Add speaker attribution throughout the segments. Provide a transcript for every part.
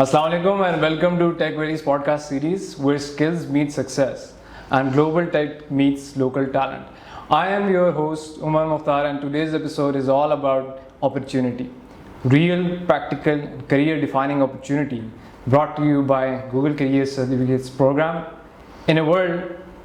Speaker 1: Assalamu alaikum and welcome to Tech Valley's podcast series where skills meet success and global tech meets local talent. I am your host Umar Mukhtar and today's episode is all about opportunity. Real, practical, career defining opportunity brought to you by Google Career Certificates program. In a world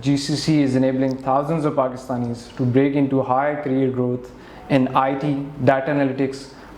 Speaker 1: GCC is enabling thousands of Pakistanis to break into high career growth in IT, data analytics,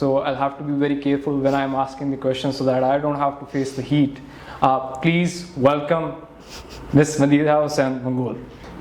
Speaker 1: so I'll have to be very careful when I'm asking the questions so that I don't have to face the heat. Please welcome Miss Madina Hussain Mongol.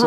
Speaker 2: So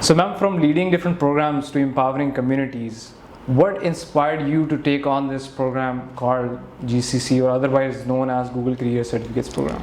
Speaker 1: So ma'am, from leading different programs to empowering communities, what inspired you to take on this program called GCC or otherwise known as Google Career Certificates program?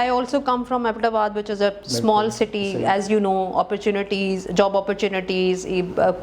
Speaker 2: I also come from Ahmedabad, which is a small city, as you know. Opportunities, job opportunities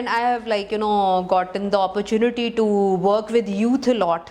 Speaker 2: and I have gotten the opportunity to work with youth a lot.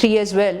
Speaker 2: 3 as well.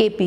Speaker 2: KP,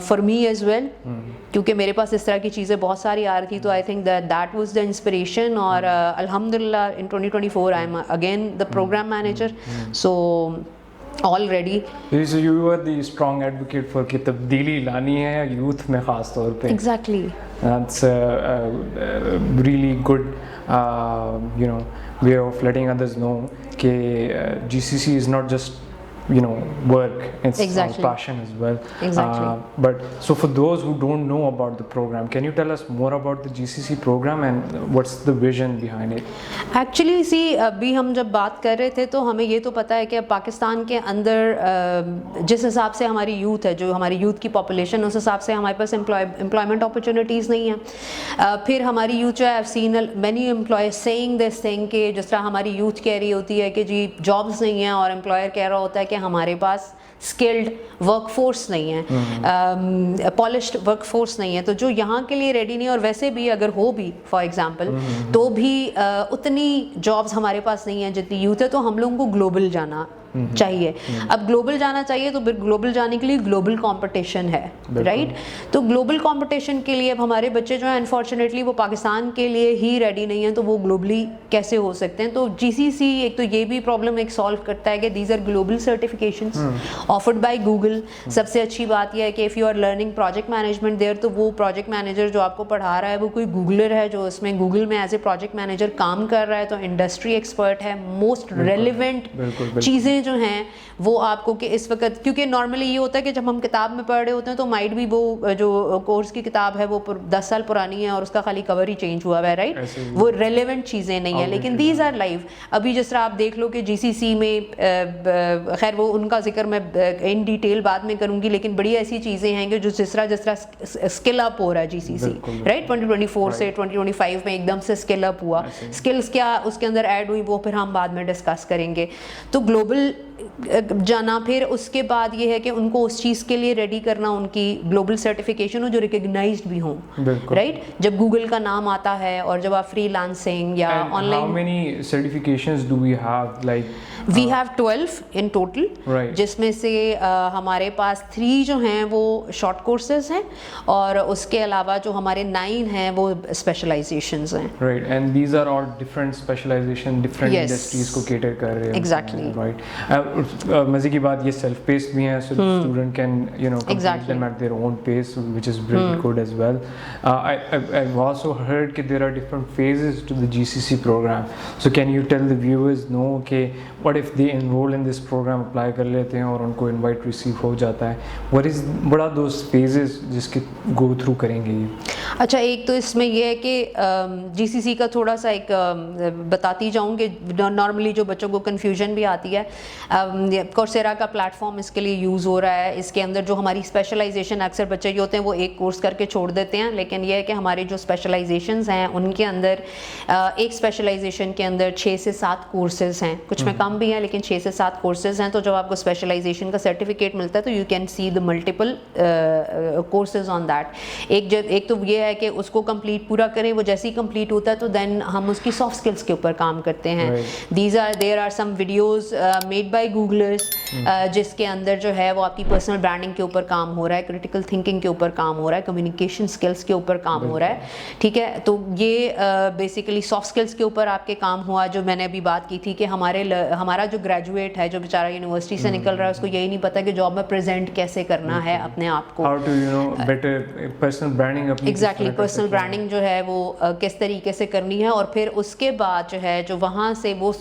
Speaker 2: for me as well, کیونکہ میرے پاس اس طرح کی چیزیں بہت ساری آ رہی تھی. تو I think that was the inspiration. اور الحمد للہ ان 2024 I am again the program manager. So already
Speaker 1: so you were the strong advocate for کہ تبدیلی لانی ہے یوتھ میں خاص طور پہ.
Speaker 2: exactly
Speaker 1: that's a really good way of letting others know کہ GCC is not just work, it's
Speaker 2: exactly.
Speaker 1: passion as well.
Speaker 2: Exactly.
Speaker 1: But so for those who don't know about the program, can you tell us more about the GCC program and what's the vision behind it?
Speaker 2: Actually see, ابھی ہم جب بات کر رہے تھے تو ہمیں یہ تو پتہ ہے کہ پاکستان کے اندر جس حساب سے ہماری یوتھ ہے, جو ہماری یوتھ کی پاپولیشن, اس حساب سے ہمارے پاس امپلائمنٹ اپرچونیٹیز نہیں ہیں. پھر ہماری یوتھ جو ہے I've seen many employers saying this thing کہ جس طرح ہماری یوتھ کہہ رہی ہوتی ہے کہ جی جابس نہیں ہیں, اور امپلائر کہہ رہا ہوتا ہے کہ ہمارے پاس اسکلڈ ورک فورس نہیں ہے, پالشڈ ورک فورس نہیں ہے, تو جو یہاں کے لیے ریڈی نہیں ہے. اور ویسے بھی اگر ہو بھی فار ایگزامپل تو بھی اتنی جابس ہمارے پاس نہیں ہیں جتنی یوتھ ہے. تو ہم لوگوں کو گلوبل جانا چاہیے. اب گلوبل جانا چاہیے تو پھر گلوبل جانے کے لیے گلوبل کمپٹیشن ہے, رائٹ. تو گلوبل کمپٹیشن کے لیے اب ہمارے بچے جو ہیں انفارچونیٹلی وہ پاکستان کے لیے ہی ریڈی نہیں ہیں, تو وہ گلوبلی کیسے ہو سکتے ہیں. تو GCC ایک تو یہ بھی پرابلم ایک سالو کرتا ہے کہ these are global certifications offered by Google. سب سے اچھی بات یہ ہے کہ if you are learning project management there, تو وہ پروجیکٹ مینیجر جو آپ کو پڑھا رہا ہے وہ کوئی گوگلر ہے جو اس میں گوگل میں ایز اے پروجیکٹ مینیجر کام کر رہا ہے, تو انڈسٹری ایکسپرٹ ہے. موسٹ ریلیونٹ چیزیں جو ہیں وہ آپ کو کہ اس وقت, کیونکہ نارملی یہ ہوتا ہے کہ جب ہم کتاب میں پڑھ رہے ہوتے ہیں تو مائٹ بھی وہ جو کورس کی کتاب ہے وہ 10 سال پرانی ہے اور اس کا خالی کور ہی چینج ہوا ہے, رائٹ. وہ ریلیونٹ چیزیں نہیں ہیں, لیکن دیز آر لائیو. ابھی جس طرح آپ دیکھ لو کہ GCC میں, خیر وہ ان کا ذکر میں ان ڈیٹیل بعد میں کروں گی, لیکن بڑی ایسی چیزیں ہیں کہ جو جس طرح اسکل اپ ہو رہا ہے GCC, رائٹ. 2024 سے 2025 میں ایک دم سے اسکل اپ ہوا. اسکلس کیا اس کے اندر ایڈ ہوئی وہ پھر ہم بعد میں ڈسکس کریں گے. تو گلوبل جانا, پھر اس کے بعد یہ ہے کہ ان کو اس چیز کے لیے ریڈی کرنا, ان کی گلوبل سرٹیفکیشن ہو جو ریکگنائزڈ بھی ہوں, رائٹ. جب گوگل کا نام آتا ہے اور جب آپ فری لانسنگ یا on line.
Speaker 1: How many certifications do we have? Like
Speaker 2: we have 12 in total, جس میں سے ہمارے پاس 3 جو ہیں وہ شارٹ کورسز ہیں, اور اس کے علاوہ جو ہمارے 9 ہیں وہ اسپیشلائزیشنز ہیں.
Speaker 1: Right, and these are all different specialization, different industries کو cater کر رہے ہیں.
Speaker 2: Exactly.
Speaker 1: Right. مزے کی بات یہ self paced بھی ہیں, so the student can complete them at their own pace, which is really good as well. I've also heard that there are different phases to the GCC program. So can you tell the viewers know کہ what if they enroll in this program, apply کر لیتے ہیں اور ان کو invite receive ہو جاتا ہے, what are those phases جس کے go through کریں گے یہ؟
Speaker 2: اچھا, ایک تو اس میں یہ ہے کہ GCC کا تھوڑا سا ایک بتاتی جاؤں کہ نارملی جو بچوں کو کنفیوژن بھی آتی ہے, کورسیرا کا پلیٹ فارم اس کے لیے یوز ہو رہا ہے. اس کے اندر جو ہماری اسپیشلائزیشن, اکثر بچے جو ہوتے ہیں وہ ایک کورس کر کے چھوڑ دیتے ہیں, لیکن یہ ہے کہ ہمارے جو اسپیشلائزیشنز ہیں ان کے اندر ایک اسپیشلائزیشن کے اندر 6 سے 7 کورسز ہیں, کچھ میں کم بھی ہیں لیکن 6 سے 7 کورسز ہیں. تو جب آپ کو اسپیشلائزیشن کا سرٹیفکیٹ ملتا ہے تو you can see the multiple courses on that. ایک تو یہ ہے کہ اس کو کمپلیٹ پورا کریں, وہ جیسے ہی کمپلیٹ ہوتا ہے تو دین ہم اس کی سافٹ اسکلس کے اوپر کام کرتے ہیں. There are some videos made by Googlers جس کے اندر جو ہے وہ آپ کی پرسنل برانڈنگ کے اوپر کام ہو رہا ہے, کریٹیکل تھنکنگ کے اوپر کام ہو رہا ہے, کمیونیکیشن اسکلس کے اوپر کام ہو رہا ہے, ٹھیک ہے. تو یہ بیسیکلی سافٹ اسکلس کے اوپر آپ کے کام ہوا. جو میں نے ابھی بات کی تھی کہ ہمارا جو گریجویٹ ہے جو بیچارہ یونیورسٹی سے نکل رہا ہے اس کو یہی نہیں پتا کہ جاب میں پریزنٹ کیسے کرنا ہے اپنے آپ کو, ایگزیکٹلی پرسنل برانڈنگ جو ہے وہ کس طریقے سے کرنی ہے. اور پھر اس کے بعد جو ہے جو وہاں سے وہ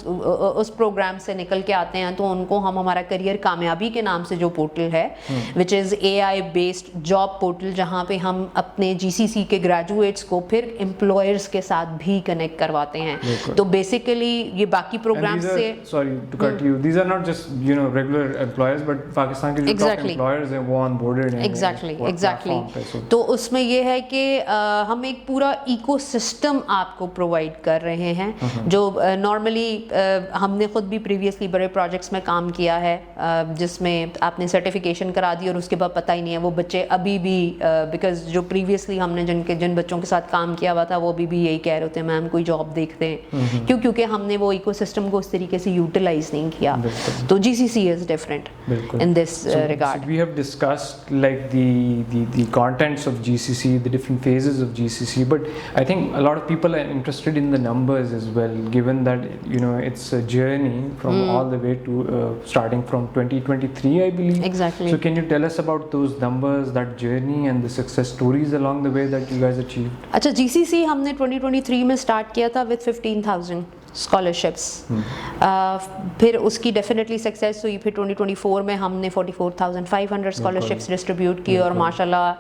Speaker 2: اس پروگرام سے نکل کے آتے ہیں تو ان کو ہم ہمارا کریئر کامیابی کے نام سے جو پورٹل ہے وچ از AI بیسڈ جاب پورٹل, جہاں پہ ہم اپنے GCC کے گریجویٹس کو پھر امپلائرس کے ساتھ بھی کنیکٹ کرواتے ہیں. تو بیسیکلی یہ باقی پروگرامز سے,
Speaker 1: sorry to cut you, these are not just regular employers but Pakistan کے جو top employers ہیں وہ on boarded ہیں.
Speaker 2: exactly. تو اس میں یہ ہے کہ ہم ایک پورا ایکو سسٹم آپ کو پرووائڈ کر رہے ہیں جو نارملی ہم نے خود بھی پریویسلی بڑے پروجیکٹس میں کام کیا ہے. جس میں آپ نے سرٹیفکیشن کرا دی اور اس کے بعد پتہ ہی نہیں ہے. وہ بچے ابھی بھی بیکاز جو پریویسلی ہم نے جن بچوں کے ساتھ کام کیا ہوا تھا وہ ابھی بھی یہی کہہ رہے ہوتے ہیں میم کوئی جاب دیکھتے ہیں, کیونکہ ہم نے وہ ایکو سسٹم کو اس طریقے سے یوٹیلائز نہیں کیا. تو G C C is different in this regard.
Speaker 1: We have discussed like the contents of GCC, the different phases of GCC, but I think a lot of people are interested in the numbers as well, given that it's a journey from all the way to starting from 2023, I believe.
Speaker 2: Exactly.
Speaker 1: So can you tell us about those numbers, that journey and the success stories along the way that you guys achieved?
Speaker 2: اچھا, جی C سی ہم نے 2023 میں start کیا تھا with 15,000 scholarships. پھر اس کی definitely success ہوئی. پھر 2024 میں ہم نے 44,500 اسکالرشپس ڈسٹریبیوٹ کی, اور ماشاء اللہ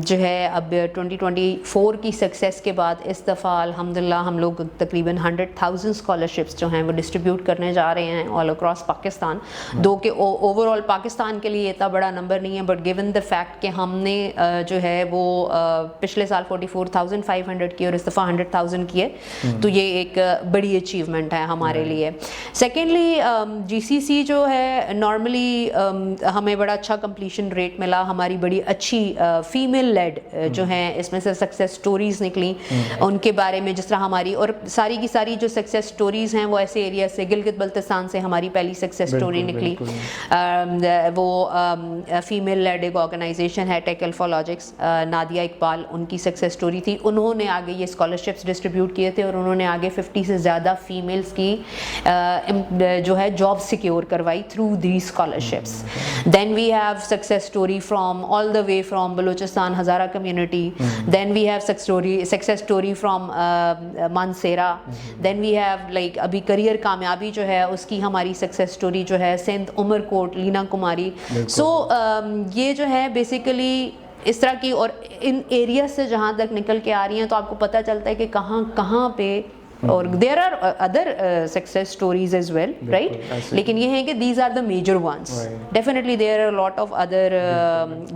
Speaker 2: جو ہے اب 2024 کی سکسیس کے بعد اس دفعہ الحمدللہ ہم لوگ تقریباً 100,000 اسکالرشپس جو ہیں وہ ڈسٹریبیوٹ کرنے جا رہے ہیں آل اکراس پاکستان. دو کہ اوور آل پاکستان کے لیے اتنا بڑا نمبر نہیں ہے, بٹ گیون دا فیکٹ کہ ہم نے جو ہے وہ پچھلے سال 44,500 کی اور اس دفعہ 100,000 کی ہے, تو یہ ایک بڑی اچیومنٹ ہے ہمارے لیے. سیکنڈلی جی سی سی جو ہے نارملی ہمیں بڑا اچھا کمپلیشن ریٹ ملا. ہماری بڑی اچھی فیمیل لیڈ جو ہیں اس میں سے سکسیس سٹوریز نکلیں ان کے بارے میں, جس طرح ہماری اور ساری کی ساری جو سکسیس سٹوریز ہیں وہ ایسے ایریا سے گلگت بلتستان سے ہماری پہلی سکسیس سٹوری نکلی. وہ فیمیل لیڈ ایک آرگنائزیشن ہے ٹیک الفالاجکس, نادیہ اقبال, ان کی سکسیس سٹوری تھی. انہوں نے آگے یہ اسکالرشپس ڈسٹریبیوٹ کیے تھے اور انہوں نے آگے 50 سے زیادہ فیمیلز کی جو ہے جاب سیکیور کروائی through the scholarships. Then we have success story from all the way from Balochistan Hazara community. Then we have success story from Mansehra. Then we have like ابھی کریئر کامیابی جو ہے اس کی ہماری سکسیس اسٹوری جو ہے سندھ عمر کوٹ لینا کماری. سو یہ جو ہے بیسیکلی اس طرح کی, اور ان ایریا سے جہاں تک نکل کے آ رہی ہیں تو آپ کو پتہ چلتا ہے کہ کہاں کہاں پہ, اور there are other success stories as well, right, لیکن یہ ہے کہ these are the major ones. Definitely there are lot of other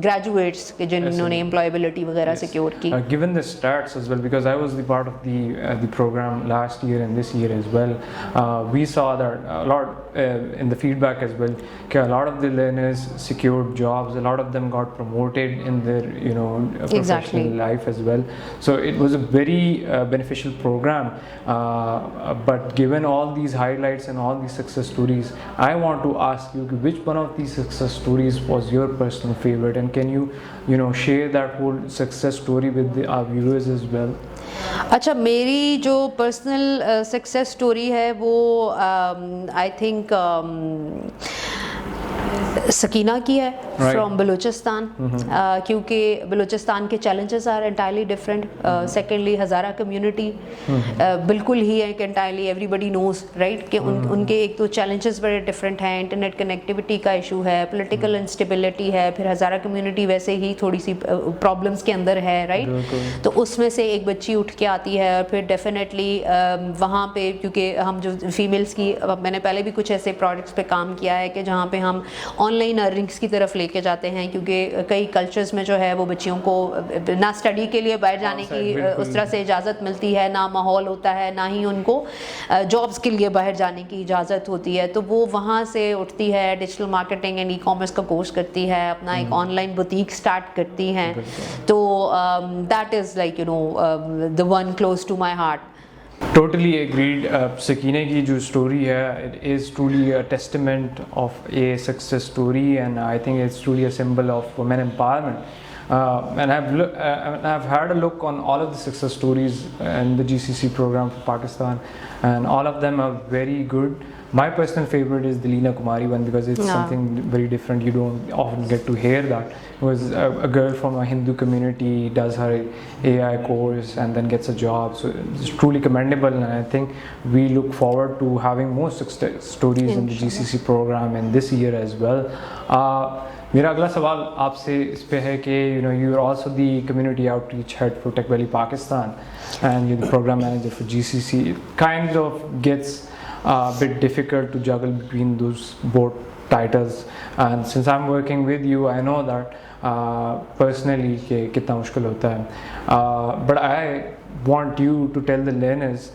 Speaker 2: graduates جنہوں نے امپلائبلٹی وغیرہ سیکیور کی.
Speaker 1: Given the stats as well, because I was the part of the program last year and this year as well, we saw that a lot in the feedback as well, a lot of the learners secured jobs, a lot of them got promoted in their professional life as well. So it was a very beneficial program. But given all these highlights and all these success stories, I want to ask you which one of these success stories was your personal favorite, and can you share that whole success story with our viewers as well?
Speaker 2: اچھا, میری جو personal success story ہے وہ I think Sakina کی ہے from Balochistan, کیونکہ بلوچستان کے challenges are entirely different. Secondly Hazara community بالکل ہی ایک entirely everybody knows right کہ ان کے ایک تو چیلنجز بڑے ڈفرینٹ ہیں. انٹرنیٹ کنیکٹیوٹی کا ایشو ہے, پولیٹیکل انسٹیبلٹی ہے, پھر ہزارہ کمیونٹی ویسے ہی تھوڑی سی پرابلمس کے اندر ہے, رائٹ. تو اس میں سے ایک بچی اٹھ کے آتی ہے, اور پھر ڈیفینیٹلی وہاں پہ کیونکہ ہم جو فیمیلس کی, میں نے پہلے بھی کچھ ایسے پروجیکٹس پہ کام کیا ہے کہ جہاں پہ ہم آن لائن ارننگس کی طرف لے کے جاتے ہیں, کیونکہ کئی کلچرز میں جو ہے وہ بچیوں کو نہ اسٹڈی کے لیے باہر جانے کی اس طرح سے اجازت ملتی ہے, نہ ماحول ہوتا ہے, نہ ہی ان کو جابس کے لیے باہر جانے کی اجازت ہوتی ہے. تو وہ وہاں سے اٹھتی ہے, digital marketing and e commerce کا کورس کرتی ہے, اپنا ایک آن لائن بوتیک اسٹارٹ کرتی ہیں. تو that is like the one close to my heart.
Speaker 1: Totally agreed. Sakina ki jo story hai, it is truly a testament of a success story, and I think it's truly a symbol of women empowerment. And I've had a look on all of the success stories in the GCC program for Pakistan, and all of them are very good. My personal favorite is the Leena Kumari one, because it's something very different. You don't often get to hear that. It was a girl from a Hindu community, does her AI course and then gets a job. So it's truly commendable, and I think we look forward to having more success stories in the GCC program in this year as well. میرا اگلا سوال آپ سے اس پہ ہے کہ you are also the community outreach head for Tech Valley Pakistan, and you the programme manager for G C C. It kind of gets bit difficult to juggle between those both titles, and since I'm working with you, I know that personally کہ کتنا مشکل ہوتا ہے. But I want you to tell the learners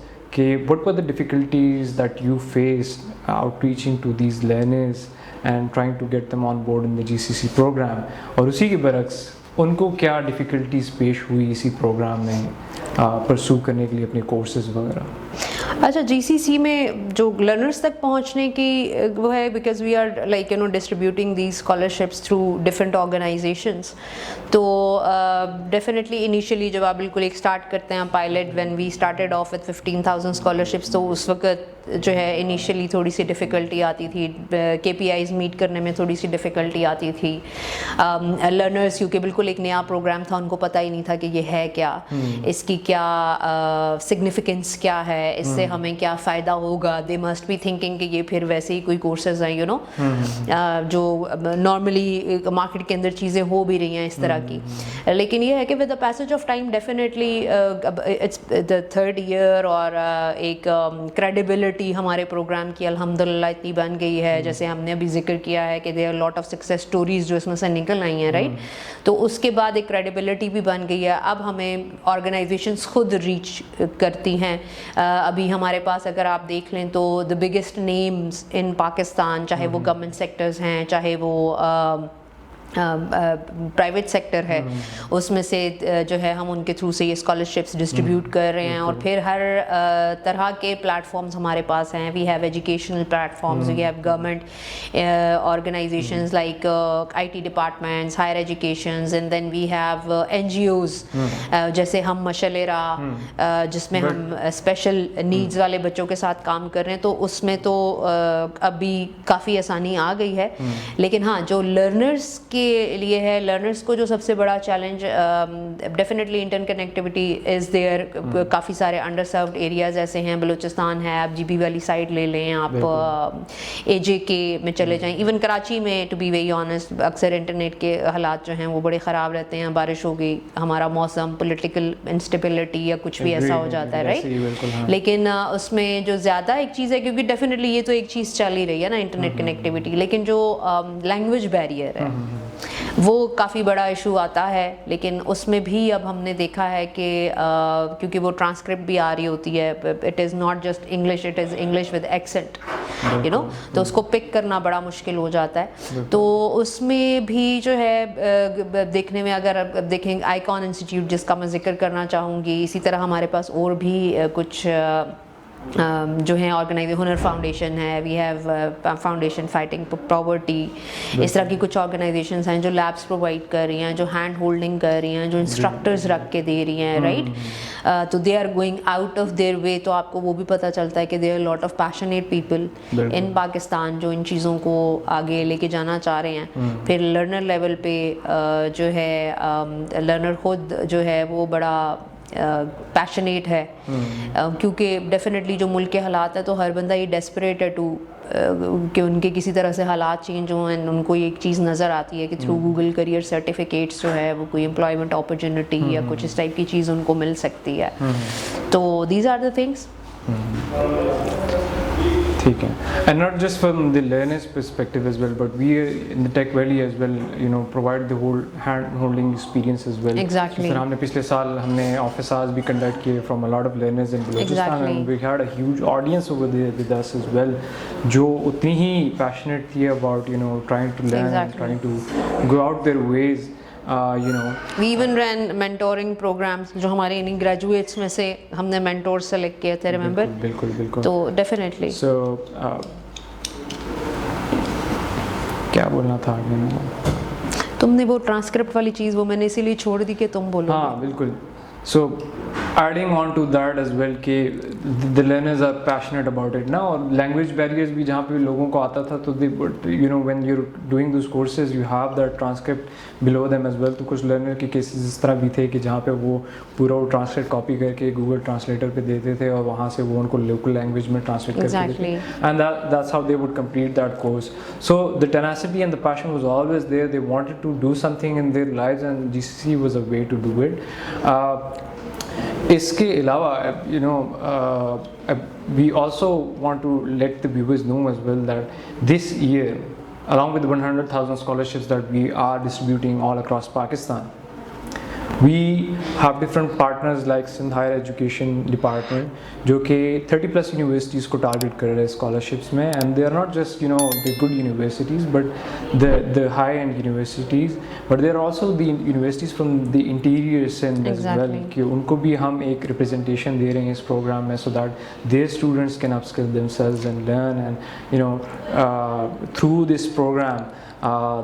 Speaker 1: what were the difficulties that you faced outreaching to these learners and trying to get them on board in the GCC program, اور اسی کے برعکس ان کو کیا ڈیفیکلٹیز پیش ہوئی اسی programme میں پرسو کرنے کے لیے اپنے کورسز وغیرہ؟
Speaker 2: اچھا جی سی سی میں جو لرنرس تک پہنچنے کی وہ ہے because we are like distributing these scholarships through different organisations. تو ڈیفینیٹلی انیشیلی جب آپ بالکل ایک اسٹارٹ کرتے ہیں pilot when we started off with 15,000 scholarships, تو اس وقت جو ہے انیشیلی تھوڑی سی ڈیفیکلٹی آتی تھی, کے پی آئیز میٹ کرنے میں تھوڑی سی ڈیفیکلٹی آتی تھی. لرنرس کیونکہ بالکل ایک نیا پروگرام تھا, ان کو پتہ ہی نہیں تھا کہ یہ ہے کیا, اس کی کیا سگنیفیکنس کیا ہے, اس سے ہمیں کیا فائدہ ہوگا. دے مسٹ بی تھنکنگ کہ یہ پھر ویسے ہی کوئی کورسز ہیں جو نارملی مارکیٹ کے اندر چیزیں ہو بھی رہی ہیں اس طرح کی. لیکن یہ ہے کہ with the passage of time definitely it's the third year, اور ایک کریڈیبلٹی ہمارے پروگرام کی الحمدللہ اتنی بن گئی ہے, جیسے ہم نے ابھی ذکر کیا ہے کہ there are lot of success stories جو اس میں سے نکل آئی ہیں, رائٹ. تو اس کے بعد ایک کریڈیبلٹی بھی بن گئی ہے. اب ہمیں آرگنائزیشنس خود ریچ کرتی ہیں. ابھی ہمارے پاس اگر آپ دیکھ لیں تو the biggest names in Pakistan, چاہے وہ گورنمنٹ سیکٹرز ہیں, چاہے وہ پرائیویٹ سیکٹر ہے, اس میں سے جو ہے ہم ان کے تھرو سے یہ اسکالرشپس ڈسٹریبیوٹ کر رہے ہیں. اور پھر ہر طرح کے پلیٹ فارمز ہمارے پاس ہیں. We have educational platforms, we have government organisations like I T departments, higher educations, and then we have N G Os جیسے ہم مشعل راہ, جس میں ہم اسپیشل نیڈز والے بچوں کے ساتھ کام کر رہے ہیں. تو اس میں تو ابھی کافی آسانی آ گئی ہے. لیکن ہاں جو لرنرس کے لیے ہے, لرنرس کو جو سب سے بڑا challenge definitely interconnectivity is there. کافی سارے انڈر سروڈ ایریاز ایسے ہیں, بلوچستان ہے, آپ جی بی والی سائڈ لے لیں, آپ اے جے کے میں چلے جائیں, ایون کراچی میں ٹو بی ویری آنیسٹ اکثر انٹرنیٹ کے حالات جو ہیں وہ بڑے خراب رہتے ہیں. بارش ہو گئی, ہمارا موسم, پولیٹیکل انسٹیبلٹی یا کچھ بھی ایسا ہو جاتا ہے, رائٹ. لیکن اس میں جو زیادہ ایک چیز ہے, کیونکہ ڈیفینیٹلی یہ تو ایک چیز چل ہی رہی ہے نا انٹرنیٹ کنیکٹیوٹی, لیکن جو لینگویج بیریئر ہے وہ کافی بڑا ایشو آتا ہے. لیکن اس میں بھی اب ہم نے دیکھا ہے کہ کیونکہ وہ ٹرانسکرپٹ بھی آ رہی ہوتی ہے, it is not just English, it is English with accent, تو اس کو پک کرنا بڑا مشکل ہو جاتا ہے. تو اس میں بھی جو ہے دیکھنے میں, اگر دیکھیں آئیکن انسٹیٹیوٹ جس کا میں ذکر کرنا چاہوں گی, اسی طرح ہمارے پاس اور بھی کچھ جو ہیں آرگنائزیشن, ہنر فاؤنڈیشن ہے, we have foundation fighting poverty, اس طرح کی کچھ آرگنائزیشنز ہیں جو لیبس پرووائڈ کر رہی ہیں, جو ہینڈ ہولڈنگ کر رہی ہیں, جو انسٹرکٹرز رکھ کے دے رہی ہیں, رائٹ. تو they are going out of their way. تو آپ کو وہ بھی پتہ چلتا ہے کہ there are lot of passionate people in Pakistan جو ان چیزوں کو آگے لے کے جانا چاہ رہے ہیں. پھر لرنر لیول پہ جو ہے لرنر خود جو ہے وہ بڑا پیشنیٹ ہے, کیونکہ ڈیفینیٹلی جو ملک کے حالات ہیں تو ہر بندہ یہ ڈیسپریٹ ہے ٹو کہ ان کے کسی طرح سے حالات چینج ہوں, اینڈ ان کو ایک چیز نظر آتی ہے کہ تھرو گوگل کریئر سرٹیفکیٹس جو ہے وہ کوئی امپلائمنٹ اپرچونیٹی یا کچھ اس ٹائپ کی چیز ان کو مل سکتی ہے. تو دیز آر دا تھنگس.
Speaker 1: ٹھیک ہے. And not just from the learners perspective as well, but we in the tech valley as well provide the whole hand holding experience as well.
Speaker 2: Exactly.
Speaker 1: ہم نے پچھلے سال ہم نے آفیسرز بھی conduct کیے from a lot of learners in Balochistan, and we had a huge audience over there with us as well, جو اتنی ہی پیشنیٹ تھی about trying to learn, trying to go out there ways.
Speaker 2: We even ran mentoring programs جو ہمارے انہیں graduates میں سے ہم نے مینٹور سلیکٹ کیے تھے, ریممبر.
Speaker 1: بالکل بالکل.
Speaker 2: تو ڈیفینیٹلی.
Speaker 1: سو کیا بولنا تھا
Speaker 2: تم نے وہ ٹرانسکرپٹ والی چیز وہ میں نے اسی لیے چھوڑ دی کہ تم بولو.
Speaker 1: ہاں بالکل. So adding on to that as well کہ the learners are passionate about it نا, اور language barriers بھی جہاں پہ لوگوں کو آتا تھا تو they would when you're doing those courses you have that transcript below them as well. تو کچھ learner کے cases اس طرح بھی تھے کہ جہاں پہ وہ پورا وہ ٹرانسلیٹ کاپی کر کے گوگل ٹرانسلیٹر پہ دیتے تھے اور وہاں سے وہ ان کو local language میں ٹرانسلیٹ کرتے تھے, and that's how they would complete that course. So the tenacity and the passion was always there. They wanted to do something in their lives and GCC was a way to do it. اس کے علاوہ we also want to let the viewers know as well that this year along with 100,000 scholarships that we are distributing all across Pakistan, We have different partners like Sindh Higher Education Department جو کہ 30+ universities کو target کر رہے ہیں scholarships میں, and they are not just the good universities but the high-end universities, but there are also the universities from the interior Sindh as well, کہ ان کو بھی ہم ایک representation دے رہے ہیں اس program میں, so that their students can upskill themselves and learn, and through this program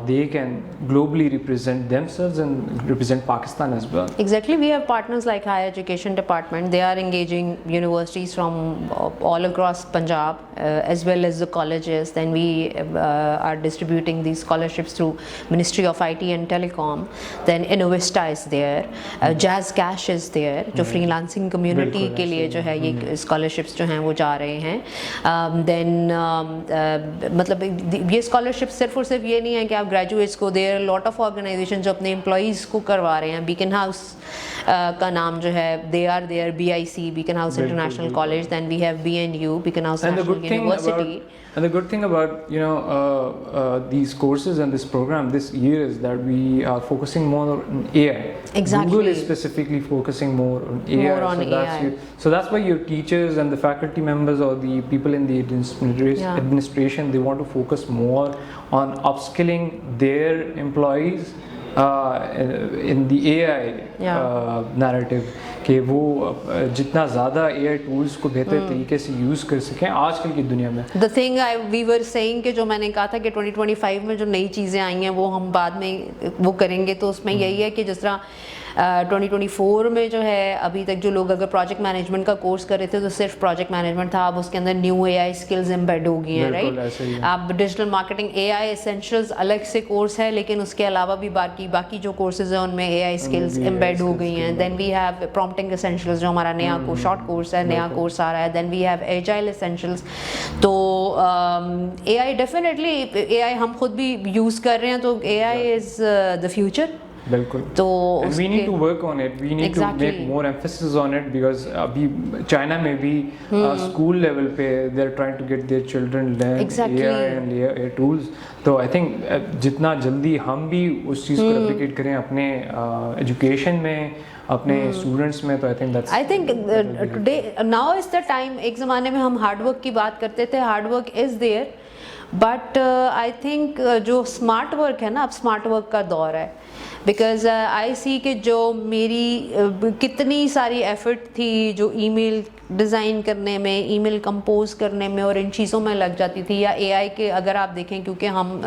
Speaker 1: they can globally represent themselves and represent Pakistan as well.
Speaker 2: Exactly, we have partners like Higher Education Department. They are engaging universities from all across Punjab as well as the colleges. Then we are distributing these scholarships through Ministry of IT and Telecom. Then Innovista is there, Jazz Cash is there, جو freelancing community کے لیے جو ہے یہ scholarships جو ہیں وہ جا رہے ہیں. Then مطلب یہ scholarships صرف اور صرف یہ نہیں ہے کہ آپ گریجویٹس کو, دیر لاٹ آف آرگنائزیشن جو اپنے امپلائیز کو کروا رہے ہیں. بیکن ہاؤس کا نام جو ہے, they are there BIC, Beaconhouse International College. Then we have BNU, Beaconhouse National University.
Speaker 1: And the good thing about these courses and this program this year is that we are focusing more on AI.
Speaker 2: Exactly.
Speaker 1: Google is specifically focusing more on AI.
Speaker 2: More on AI.
Speaker 1: So that's why your teachers and the faculty members or the people in the administration, they want to focus more on upskilling their employees in the AI narrative, کہ وہ جتنا زیادہ AI tools کو بہتر طریقے سے use کر سکیں آج کل کی دنیا میں.
Speaker 2: The thing we were saying کہ جو میں نے کہا تھا کہ 2025 میں جو نئی چیزیں آئی ہیں وہ ہم بعد میں وہ کریں گے, تو اس میں یہی ہے کہ جس طرح 2024 میں جو ہے ابھی تک جو لوگ اگر پروجیکٹ مینجمنٹ کا کورس کر رہے تھے تو صرف پروجیکٹ مینجمنٹ تھا, اب اس کے اندر نیو AI اسکلز امبیڈ ہو گئی ہیں, رائٹ. اب ڈیجیٹل مارکیٹنگ AI ایسینشلز الگ سے کورس ہے, لیکن اس کے علاوہ بھی باقی جو کورسز ہیں ان میں AI اسکلز امبیڈ ہو گئی ہیں. دین وی ہیو پرومپٹنگ ایسینشلز جو ہمارا نیا شارٹ کورس ہے, نیا کورس آ رہا ہے. دین وی ہیو ایجائل ایسینشلز. تو AI ڈیفینیٹلی AI ہم خود بھی یوز کر رہے ہیں, تو AI از دا فیوچر.
Speaker 1: بالکل.
Speaker 2: تو
Speaker 1: we need to work on it, we need to make more emphasis on it, because ابھی چائنا میں بھی اسکول لیول پہ they are trying to get their children learn AI and AI tools. تو I think جتنا جلدی ہم بھی اس چیز کو replicate کریں اپنے ایجوکیشن میں, اپنے اسٹوڈنٹس میں, تو I think
Speaker 2: today now is the time. ایک زمانے میں ہم ہارڈ ورک کی بات کرتے تھے, hard work is there, but I think جو اسمارٹ ورک ہے نا, اب اسمارٹ ورک کا دور ہے. بیکاز آئی سی کہ جو میری کتنی ساری ایفرٹ تھی جو ای میل ڈیزائن کرنے میں, ای میل کمپوز کرنے میں اور ان چیزوں میں لگ جاتی تھی, یا اے آئی کے اگر آپ دیکھیں, کیونکہ ہم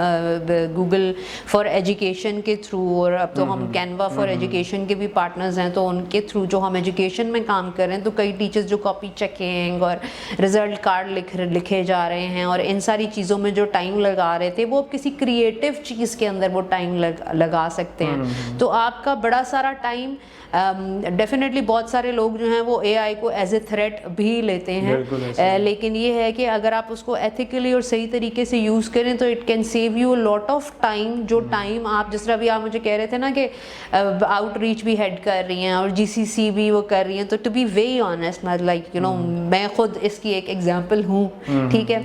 Speaker 2: گوگل فار ایجوکیشن کے تھرو, اور اب تو ہم کینوا فار ایجوکیشن کے بھی پارٹنرز ہیں, تو ان کے تھرو جو ہم ایجوکیشن میں کام کر رہے ہیں, تو کئی ٹیچرز جو کاپی چیکنگ اور رزلٹ کارڈ لکھے جا رہے ہیں, اور ان ساری چیزوں میں جو ٹائم لگا رہے تھے, وہ کسی کریٹو چیز کے اندر وہ ٹائم لگا سکتے ہیں. تو آپ کا بڑا سارا ٹائم ڈیفینیٹلی بہت سارے لوگ جو ہیں وہ اے آئی کو ایز اے تھریٹ بھی لیتے ہیں, لیکن یہ ہے کہ اگر آپ اس کو ایتھیکلی اور صحیح طریقے سے یوز کریں تو it can save you lot of time. جو ٹائم آپ جس طرح بھی آپ مجھے کہہ رہے تھے نا کہ آؤٹ ریچ بھی ہیڈ کر رہی ہیں اور GCC بھی وہ کر رہی ہیں, تو to be very honest like میں خود اس کی ایک ایگزامپل ہوں, ٹھیک ہے,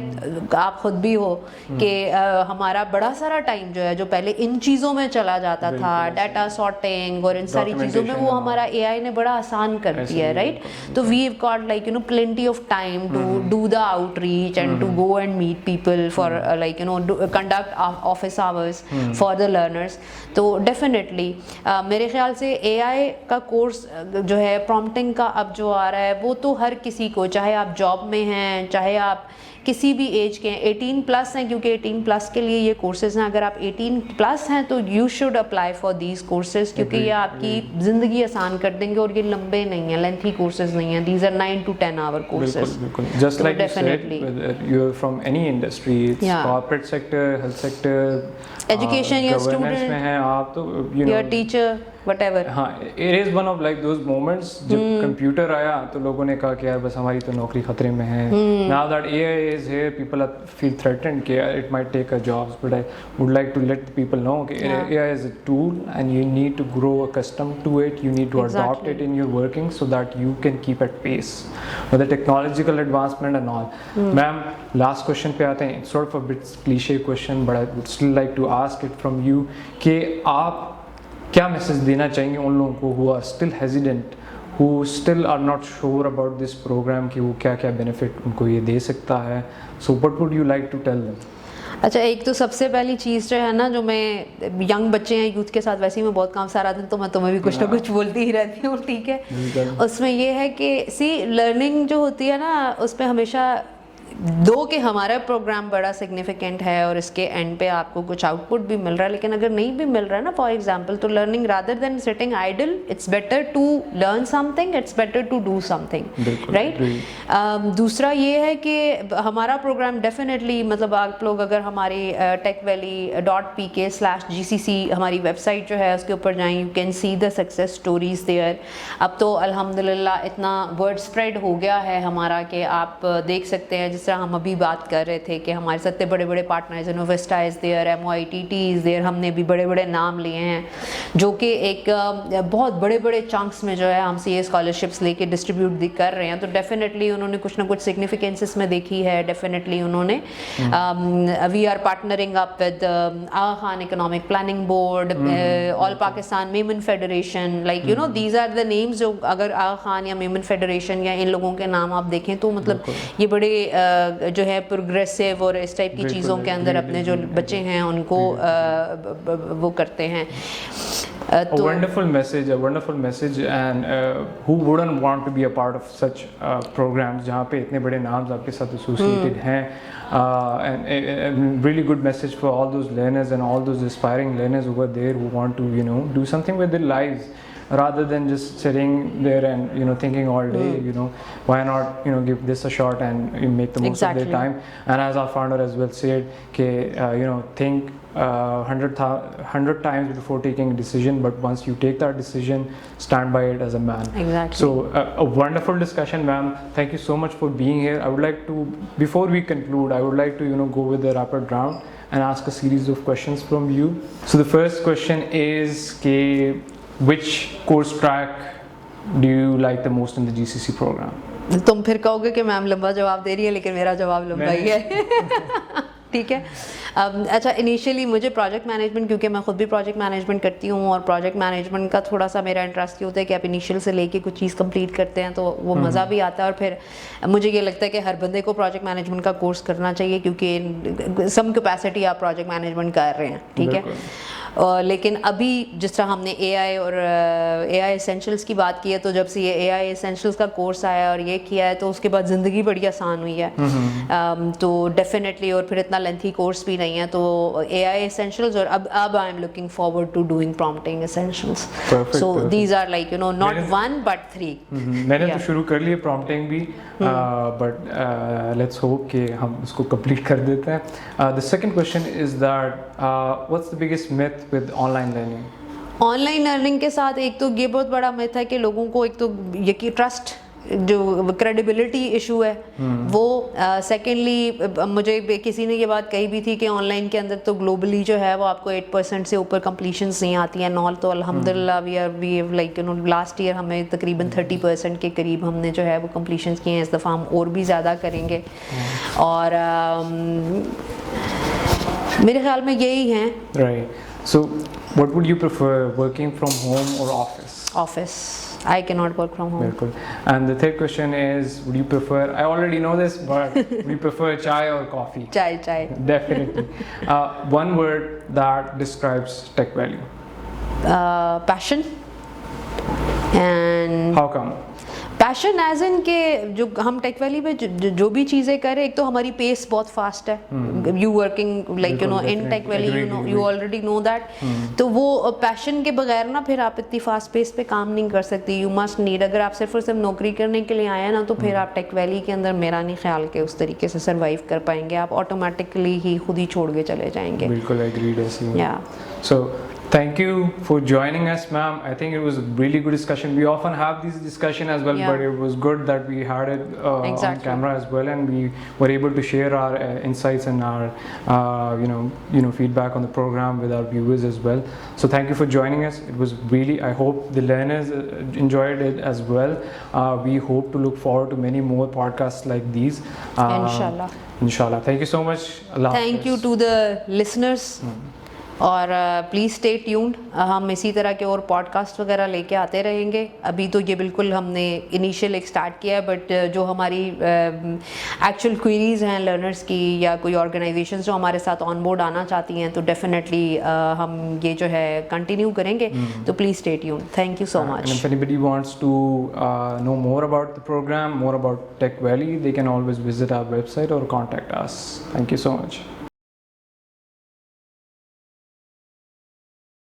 Speaker 2: آپ خود بھی ہو, کہ ہمارا بڑا سارا ٹائم جو ہے جو پہلے ان چیزوں میں چلا جاتا تھا, ڈیٹا سارٹنگ اور ان ساری چیزوں میں, وہ ہمارا اے آئی نے بڑا آسان کر دیا ہے, رائٹ. تو we have got like plenty of time to do the outreach and to go and meet people for conduct office hours for the learners. تو definitely میرے خیال سے اے آئی کا کورس جو ہے prompting کا اب جو آ رہا ہے, وہ تو ہر کسی کو, چاہے آپ جاب میں ہیں, چاہے آپ کسی بھی ایج کے ہیں, 18+ ہیں, کیونکہ 18+ کے لیے یہ کورسز ہیں. اگر آپ 18+ ہیں تو you should apply for these courses, کیونکہ یہ آپ کی زندگی آسان کر دیں گے, اور یہ لمبے نہیں ہیں, لینتھی کورسز نہیں ہیں. These are 9 to 10 hour courses.
Speaker 1: Just like you said, you're from any industry, it's corporate sector, health sector,
Speaker 2: education, your student
Speaker 1: میں ہیں آپ, تو
Speaker 2: your teacher, whatever.
Speaker 1: ہاں, it is one of like those moments جب computer آیا تو لوگوں نے کہا کہ یار بس ہماری تو نوکری خطرے میں ہے. Now that AI is here, people feel threatened کہ it might take our jobs, but I would like to let people know کہ AI is a tool and you need to grow accustomed to it, you need to adopt it in your working so that you can keep at pace with the technological advancement and all. Ma'am, last question پہ آتے ہیں. It's sort of a bit cliche question, but I would still like to ask it from you کہ آپ کیا message دینا چاہیں گے ان لوگوں کو who are still hesitant, who still are not sure about this program کہ وہ کیا کیا بینیفٹ ان کو یہ دے سکتا ہے. So what would you like to tell them?
Speaker 2: اچھا ایک تو سب سے پہلی چیز جو ہے نا, جو میں ینگ بچے ہیں یوتھ کے ساتھ ویسے ہی میں بہت کام سارا دن تو میں تمہیں بھی کچھ نہ کچھ بولتی ہی رہتی ہوں, ٹھیک ہے. اس میں یہ ہے کہ لرننگ جو ہوتی ہے نا, اس پہ ہمیشہ دو کہ ہمارا پروگرام بڑا سگنیفیکنٹ ہے اور اس کے اینڈ پہ آپ کو کچھ آؤٹ پٹ بھی مل رہا ہے, لیکن اگر نہیں بھی مل رہا ہے نا, فار ایگزامپل, تو learning rather than sitting idle, it's better to learn something, it's better to do something, right. دوسرا یہ ہے کہ ہمارا پروگرام ڈیفینیٹلی, مطلب آپ لوگ اگر ہماری techvalley.pk/GCC ہماری ویب سائٹ جو ہے اس کے اوپر جائیں, you can see the success stories there. اب تو الحمد للہ اتنا ورڈ اسپریڈ ہو گیا ہے ہمارا کہ آپ دیکھ سکتے ہیں, جس طرح ہم ابھی بات کر رہے تھے کہ ہمارے ساتھ بڑے بڑے partners, Innovista is there, MOITT is there, ہم نے بھی بڑے بڑے نام لیے ہیں جو کہ ایک بہت بڑے بڑے چنکس میں جو ہے ہم CA اسکالرشپس لے کے ڈسٹریبیوٹ کر رہے ہیں. تو ڈیفینیٹلی انہوں نے کچھ نہ کچھ سگنیفیکینس اس میں دیکھی ہے. ڈیفینیٹلی انہوں نے we are partnering up with Aga Khan economic planning board, all Pakistan Memon federation, like you know these are the names. جو اگر آغا خان یا میمن فیڈریشن یا ان لوگوں کے نام آپ دیکھیں تو مطلب یہ بڑے جو ہے پروگریسو اور اس ٹائپ کی چیزوں کے اندر اپنے جو بچے ہیں ان کو وہ کرتے ہیں.
Speaker 1: A wonderful message, and who wouldn't want to be a part of such programs جہاں پہ اتنے بڑے نامز آپ کے ساتھ associated ہیں, and really good message for all those learners and all those aspiring learners over there who want to, you know, do something with their lives rather than just sitting there and, you know, thinking all day, you know, why not, you know, give this a shot and make the most of their time. And as our founder as well said, you know, think 100 times before taking a decision, but once you take that decision, stand by it as a man.
Speaker 2: Exactly.
Speaker 1: So a wonderful discussion, ma'am. Thank you so much for being here. I would like to, before we conclude, I would like to, you know, go with the rapid round and ask a series of questions from you. So the first question is, which course track do you like the most in the GCC program?
Speaker 2: تم پھر کہو گے کہ میم لمبا جواب دے رہی ہے, لیکن میرا جواب لمبا ہی ہے, ٹھیک ہے. اچھا انیشیلی مجھے پروجیکٹ مینجمنٹ, کیونکہ میں خود بھی پروجیکٹ مینجمنٹ کرتی ہوں, اور پروجیکٹ مینجمنٹ کا تھوڑا سا میرا انٹرسٹ یہ ہوتا ہے کہ آپ انیشیل سے لے کے کچھ چیز کمپلیٹ کرتے ہیں تو وہ مزہ بھی آتا ہے. اور پھر مجھے یہ لگتا ہے کہ ہر بندے کو پروجیکٹ مینجمنٹ کا کورس کرنا چاہیے, کیونکہ سم کیپیسٹی آپ پروجیکٹ مینجمنٹ کر رہے ہیں, ٹھیک ہے. لیکن ابھی جس طرح ہم نے AI اور AI ایسینشلس کی بات کی ہے, تو جب سے یہ AI ایسینشلس کا کورس آیا اور یہ کیا ہے تو اس کے بعد زندگی بڑی آسان ہوئی ہے. تو ڈیفینیٹلی, اور پھر اتنا لینتھی کورس بھی نہیں ہے, تو AI ایسینشلس, اور اب I am looking forward to doing prompting essentials. So these are like you know not 1 but 3.
Speaker 1: میں نے تو شروع کر لی پرومپٹنگ بھی, بٹ لیٹس ہوپ کہ ہم اس کو کمپلیٹ کر دیتے ہیں. The second question is that what's the biggest myth with online learning?
Speaker 2: On line learning کے ساتھ ایک تو یہ بہت بڑا میتھ ہے کہ لوگوں کو ایک تو یقین ٹرسٹ جو کریڈیبلٹی ایشو ہے وہ. سیکنڈلی مجھے کسی نے یہ بات کہی بھی تھی کہ آن لائن کے اندر تو گلوبلی جو ہے وہ آپ کو 8% سے اوپر کمپلیشنس نہیں آتی ہیں نال. تو الحمد للہ we like you know last year ہمیں تقریباً 30% کے قریب ہم نے جو ہے وہ کمپلیشنس کیے ہیں. اس دفعہ ہم اور بھی زیادہ کریں گے, اور میرے خیال میں یہی ہیں.
Speaker 1: Right. So what would you prefer, working from home or office?
Speaker 2: Office. I cannot work from home.
Speaker 1: Bilkul. And the third question is, would you prefer, I already know this, but would you prefer chai or coffee?
Speaker 2: Chai.
Speaker 1: Definitely. One word that describes Tech Valley.
Speaker 2: Passion. And
Speaker 1: How come?
Speaker 2: Passion is in کہ جو ہم ٹیک valley میں جو بھی چیزیں کریں, ایک تو ہماری پیس بہت فاسٹ ہے. You working like you know in tech valley, you already know that. تو وہ پیشن کے بغیر نا پھر آپ اتنی فاسٹ پیس پہ کام نہیں کر سکتی. یو مسٹ نیڈ, اگر آپ صرف اور صرف نوکری کرنے کے لیے آئے ہیں نا, تو پھر آپ ٹیک ویلی کے اندر میرا نہیں خیال کہ اس طریقے سے سروائیو کر پائیں گے. آپ آٹومیٹکلی ہی خود ہی چھوڑ کے چلے جائیں گے.
Speaker 1: بالکل ایگریڈ ہے.
Speaker 2: یا
Speaker 1: So thank you for joining us, ma'am. I think it was a really good discussion. We often have this discussion as well, but it was good that we had it on camera as well, and we were able to share our insights and our you know feedback on the program with our viewers as well. So thank you for joining us. It was really, I hope the learners enjoyed it as well. We hope to look forward to many more podcasts like these.
Speaker 2: Inshallah.
Speaker 1: Thank you so much. Allah
Speaker 2: Thank you to the listeners. اور please stay tuned, ہم اسی طرح کے اور podcast وغیرہ لے کے آتے رہیں گے. ابھی تو یہ بالکل ہم نے انیشیل ایک اسٹارٹ کیا ہے, بٹ جو ہماری ایکچوئل کوئریز ہیں لرنرس کی یا کوئی آرگنائزیشنز جو ہمارے ساتھ آن بورڈ آنا چاہتی ہیں, تو ڈیفینیٹلی ہم یہ جو ہے کنٹینیو کریں گے. تو please stay tuned. Thank you so much.
Speaker 1: And if anybody wants to know more about the program, more about Tech Valley, they can always visit our website or contact us. Thank you so much.